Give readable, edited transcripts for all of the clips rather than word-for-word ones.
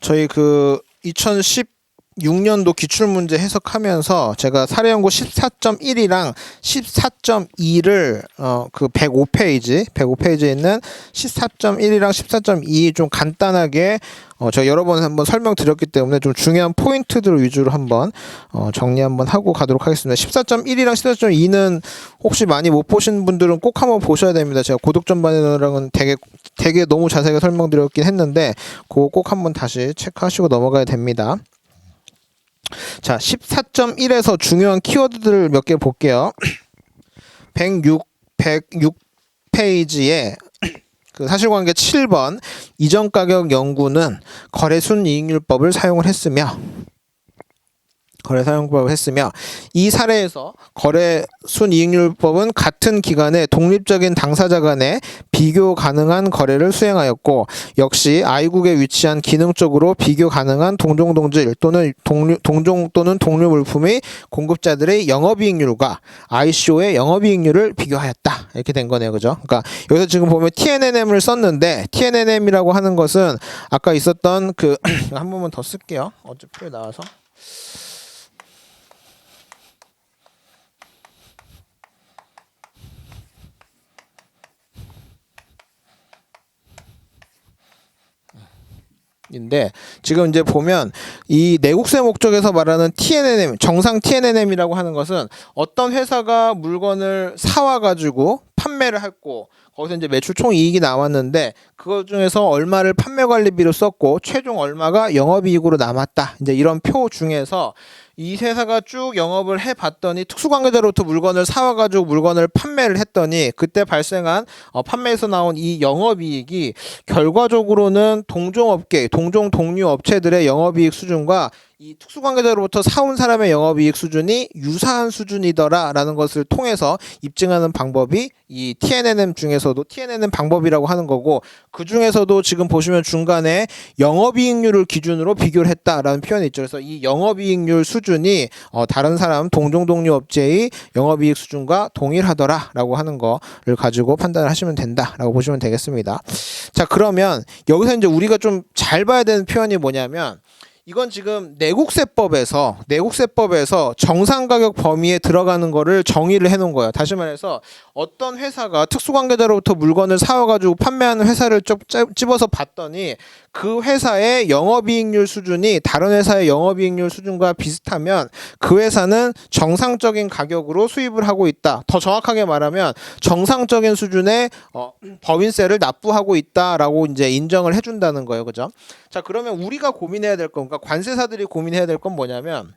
저희 그 2016년도 기출문제 해석하면서 제가 사례연구 14.1이랑 14.2를 그 105페이지에 있는 14.1이랑 14.2 좀 간단하게 제가 여러 번 한번 설명드렸기 때문에 좀 중요한 포인트들 위주로 한번 정리 한번 하고 가도록 하겠습니다. 14.1이랑 14.2는 혹시 많이 못 보신 분들은 꼭 한번 보셔야 됩니다. 제가 고독전반이랑은 되게 너무 자세하게 설명드렸긴 했는데 그거 꼭 한번 다시 체크하시고 넘어가야 됩니다. 자, 14.1에서 중요한 키워드들을 몇 개 볼게요. 106페이지에 그 사실관계 7번 이전가격 연구는 거래순이익률법을 사용을 했으며 이 사례에서 거래순이익률법은 같은 기간에 독립적인 당사자 간에 비교 가능한 거래를 수행하였고 역시 I국에 위치한 기능적으로 비교 가능한 동종동질 또는 동종 또는 동료 물품의 공급자들의 영업이익률과 ICO의 영업이익률을 비교하였다. 이렇게 된 거네요. 그죠? 그러니까 여기서 지금 보면 TNNM을 썼는데 TNNM이라고 하는 것은 아까 있었던 그 한 번만 더 쓸게요. 어차피 나와서 인데 지금 이제 보면 이 내국세 목적에서 말하는 TNNM, 정상 TNNM이라고 하는 것은 어떤 회사가 물건을 사와 가지고 판매를 했고 거기서 이제 매출 총 이익이 나왔는데 그것 중에서 얼마를 판매 관리비로 썼고 최종 얼마가 영업이익으로 남았다. 이제 이런 표 중에서 이 회사가 쭉 영업을 해봤더니 특수관계자로부터 물건을 사와가지고 물건을 판매를 했더니 그때 발생한 판매에서 나온 이 영업이익이 결과적으로는 동종업계, 동종 동류 업체들의 영업이익 수준과 이 특수관계자로부터 사온 사람의 영업이익 수준이 유사한 수준이더라라는 것을 통해서 입증하는 방법이 이 TNNM 중에서도 TNNM 방법이라고 하는 거고 그 중에서도 지금 보시면 중간에 영업이익률을 기준으로 비교를 했다라는 표현이 있죠. 그래서 이 영업이익률 수준이 다른 사람 동종 동류 업체의 영업이익 수준과 동일하더라라고 하는 거를 가지고 판단을 하시면 된다라고 보시면 되겠습니다. 자, 그러면 여기서 이제 우리가 좀 잘 봐야 되는 표현이 뭐냐면 이건 지금 내국세법에서 정상가격 범위에 들어가는 거를 정의를 해놓은 거예요. 다시 말해서 어떤 회사가 특수관계자로부터 물건을 사와가지고 판매하는 회사를 좀 집어서 봤더니 그 회사의 영업이익률 수준이 다른 회사의 영업이익률 수준과 비슷하면 그 회사는 정상적인 가격으로 수입을 하고 있다. 더 정확하게 말하면 정상적인 수준의 법인세를 납부하고 있다라고 이제 인정을 해준다는 거예요. 그죠? 자, 그러면 우리가 고민해야 될 건, 그러니까 관세사들이 고민해야 될 건 뭐냐면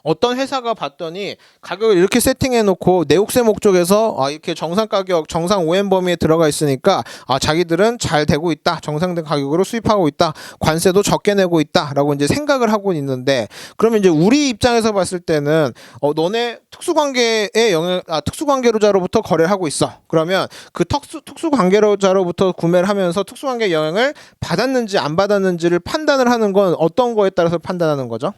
어떤 회사가 봤더니 가격을 이렇게 세팅해놓고 내국세 목적에서 이렇게 정상 가격, 정상 OM 범위에 들어가 있으니까 자기들은 잘 되고 있다, 정상된 가격으로 수입하고 있다, 관세도 적게 내고 있다라고 이제 생각을 하고 있는데 그러면 이제 우리 입장에서 봤을 때는 너네 특수관계로자로부터 거래를 하고 있어. 그러면 그 특수관계로자로부터 구매를 하면서 특수관계 영향을 받았는지 안 받았는지를 판단을 하는 건 어떤 거에 따라서 판단하는 거죠?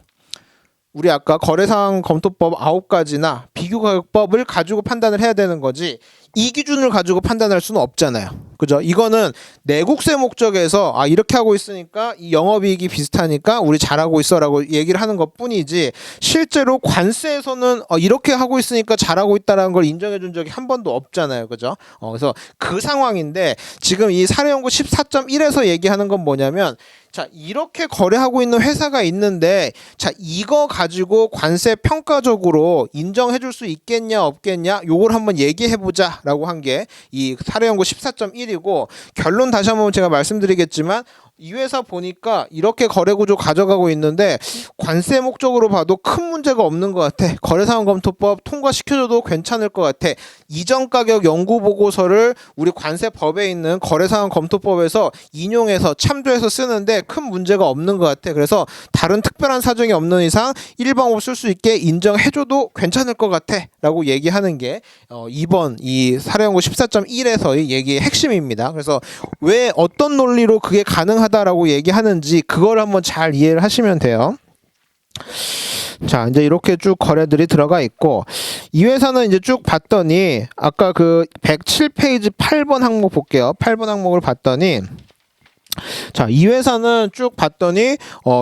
우리 아까 거래사항 검토법 9가지나 비교가격법을 가지고 판단을 해야 되는 거지 이 기준을 가지고 판단할 수는 없잖아요. 그죠? 이거는 내국세 목적에서 이렇게 하고 있으니까 이 영업이익이 비슷하니까 우리 잘하고 있어 라고 얘기를 하는 것 뿐이지 실제로 관세에서는 이렇게 하고 있으니까 잘하고 있다는 걸 인정해 준 적이 한 번도 없잖아요. 그죠? 그래서 그 상황인데 지금 이 사례연구 14.1에서 얘기하는 건 뭐냐면 자, 이렇게 거래하고 있는 회사가 있는데 자, 이거 가지고 관세 평가적으로 인정해 줄 수 있겠냐 없겠냐 요걸 한번 얘기해 보자 라고 한 게 이 사례연구 14.1이고 결론 다시 한번 제가 말씀드리겠지만 이 회사 보니까 이렇게 거래구조 가져가고 있는데 관세 목적으로 봐도 큰 문제가 없는 것 같아. 거래사항검토법 통과시켜줘도 괜찮을 것 같아. 이전가격 연구보고서를 우리 관세법에 있는 거래사항검토법에서 인용해서 참조해서 쓰는데 큰 문제가 없는 것 같아. 그래서 다른 특별한 사정이 없는 이상 일방으로 쓸 수 있게 인정해줘도 괜찮을 것 같아 라고 얘기하는 게 이번 이 사례연구 14.1에서의 얘기의 핵심입니다. 그래서 왜 어떤 논리로 그게 가능하다라고 얘기하는지 그걸 한번 잘 이해를 하시면 돼요. 자, 이제 이렇게 쭉 거래들이 들어가 있고 이 회사는 이제 쭉 봤더니 아까 그 107페이지 8번 항목 볼게요. 8번 항목을 봤더니 자, 자, 이 회사는 쭉 봤더니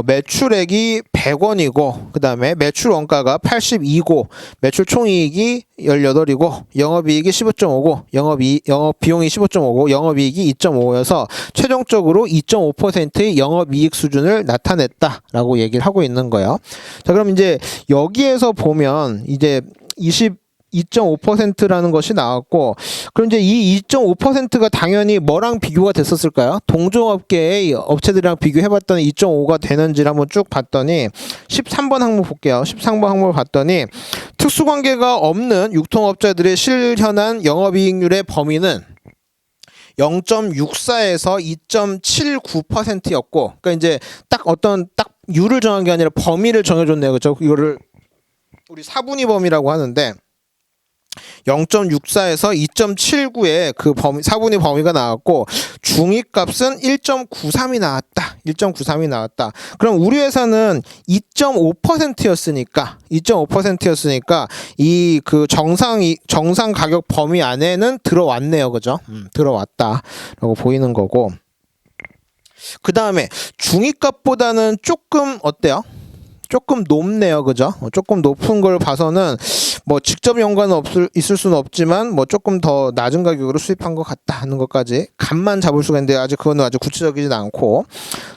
매출액이 100원이고 그다음에 매출 원가가 82고 매출 총이익이 18이고 영업이익이 15.5고 영업비용이 15.5고 영업이익이 2.5여서 최종적으로 2.5%의 영업이익 수준을 나타냈다라고 얘기를 하고 있는 거예요. 자, 그럼 이제 여기에서 보면 이제 2.5%라는 것이 나왔고, 그럼 이제 이 2.5%가 당연히 뭐랑 비교가 됐었을까요? 동종업계의 업체들이랑 비교해봤더니 2.5가 되는지를 한번 쭉 봤더니 13번 항목 볼게요. 13번 항목을 봤더니 특수관계가 없는 유통업자들의 실현한 영업이익률의 범위는 0.64에서 2.79%였고, 그러니까 이제 딱 어떤 딱 유를 정한 게 아니라 범위를 정해줬네요. 그렇죠? 이거를 우리 사분위 범위라고 하는데 0.64에서 2.79의 그 범위, 사분위 범위가 나왔고 중위값은 1.93이 나왔다. 1.93이 나왔다. 그럼 우리 회사는 2.5%였으니까 이 그 정상 가격 범위 안에는 들어왔네요. 그죠? 들어왔다라고 보이는 거고. 그다음에 중위값보다는 조금 어때요? 조금 높네요. 그죠? 조금 높은 걸 봐서는 뭐 직접 연관은 있을 수는 없지만 뭐 조금 더 낮은 가격으로 수입한 것 같다 하는 것까지 감만 잡을 수가 있는데 아직 그거는 아주 구체적이진 않고.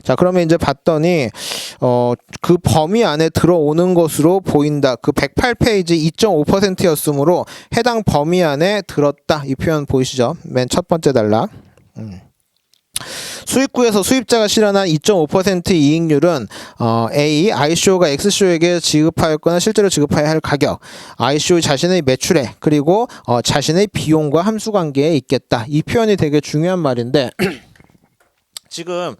자, 그러면 이제 봤더니 그 범위 안에 들어오는 것으로 보인다. 그 108페이지 2.5%였으므로 해당 범위 안에 들었다. 이 표현 보이시죠? 맨 첫 번째 단락. 수입구에서 수입자가 실현한 2.5%의 이익률은 A, ICO가 XCO에게 지급하였거나 실제로 지급해야 할 가격, ICO 자신의 매출액, 그리고 자신의 비용과 함수관계에 있겠다. 이 표현이 되게 중요한 말인데 지금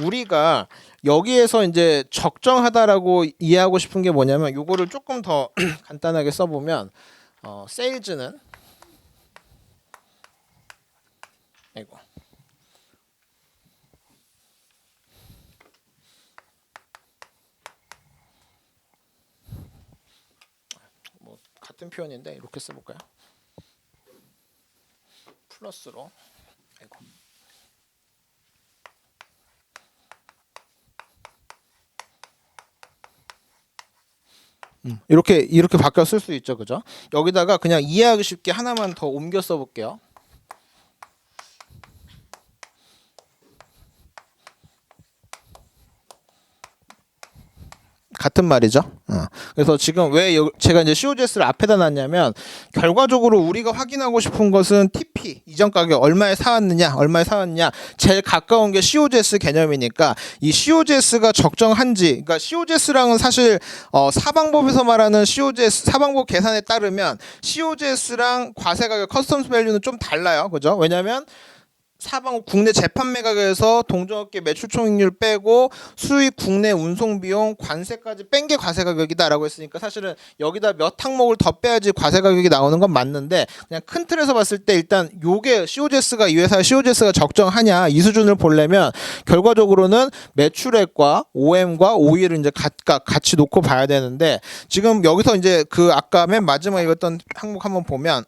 우리가 여기에서 이제 적정하다라고 이해하고 싶은 게 뭐냐면 요거를 조금 더 간단하게 써보면 세일즈는 같은 표현인데 이렇게 써볼까요? 플러스로 이렇게 바꿔 쓸 수 있죠. 그죠? 여기다가 그냥 이해하기 쉽게 하나만 더 옮겨 써볼게요. 같은 말이죠. 그래서 지금 왜 제가 이제 COGS를 앞에다 놨냐면 결과적으로 우리가 확인하고 싶은 것은 TP 이전 가격 얼마에 사왔느냐 제일 가까운 게 COGS 개념이니까 이 COGS가 적정한지, 그러니까 COGS랑은 사실 사방법에서 말하는 COGS 사방법 계산에 따르면 COGS랑 과세 가격 커스텀 밸류는 좀 달라요. 그죠? 왜냐면 사방업 국내 재판매 가격에서 동종업계 매출 총익률 빼고 수입 국내 운송 비용 관세까지 뺀 게 과세 가격이다라고 했으니까 사실은 여기다 몇 항목을 더 빼야지 과세 가격이 나오는 건 맞는데 그냥 큰 틀에서 봤을 때 일단 요게 COGS가 이 회사의 COGS가 적정하냐 이 수준을 보려면 결과적으로는 매출액과 OM과 OE를 이제 같이 놓고 봐야 되는데 지금 여기서 이제 그 아까 맨 마지막에 읽었던 항목 한번 보면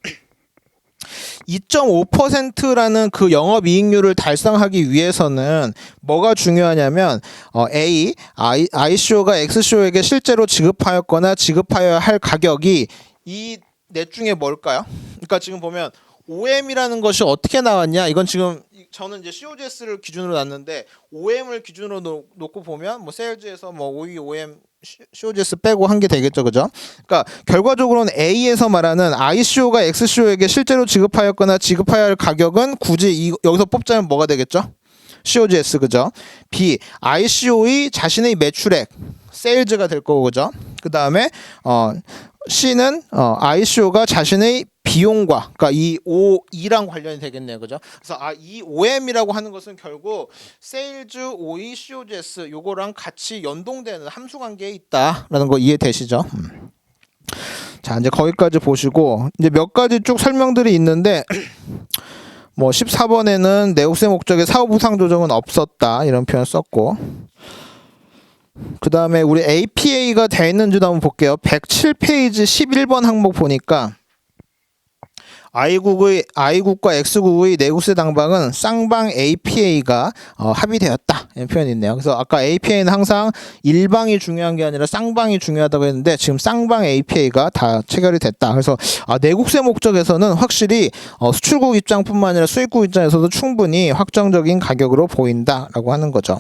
2.5%라는 그 영업이익률을 달성하기 위해서는 뭐가 중요하냐면 A, ICO가 XCO에게 실제로 지급하였거나 지급하여야 할 가격이 이 넷 중에 뭘까요? 그러니까 지금 보면 OM이라는 것이 어떻게 나왔냐? 이건 지금 저는 이제 COGS를 기준으로 놨는데 OM을 기준으로 놓고 보면 뭐 세일즈에서 뭐 OE, OM, COGS 빼고 한 게 되겠죠, 그죠? 그러니까 결과적으로는 A에서 말하는 ICO가 XCO에게 실제로 지급하였거나 지급해야 할 가격은 굳이 여기서 뽑자면 뭐가 되겠죠? COGS, 그죠? B, ICO의 자신의 매출액, 세일즈가 될 거고, 그죠? 그 다음에 C는 ICO가 자신의 비용과, 그러니까 이 OE랑 관련이 되겠네요, 그죠? 그래서 이 OM이라고 하는 것은 결국 세일즈, OE, COGS 요거랑 같이 연동되는 함수 관계에 있다라는 거 이해되시죠? 자, 이제 거기까지 보시고 이제 몇 가지 쭉 설명들이 있는데 뭐 14번에는 내국세 목적의 사업 우상 조정은 없었다 이런 표현 썼고. 그 다음에 우리 APA가 돼 있는지도 한번 볼게요. 107페이지 11번 항목 보니까 I국과 X국의 내국세 당방은 쌍방 APA가 합의되었다 이런 표현이 있네요. 그래서 아까 APA는 항상 일방이 중요한 게 아니라 쌍방이 중요하다고 했는데 지금 쌍방 APA가 다 체결이 됐다. 그래서 내국세 목적에서는 확실히 수출국 입장뿐만 아니라 수입국 입장에서도 충분히 확정적인 가격으로 보인다라고 하는 거죠.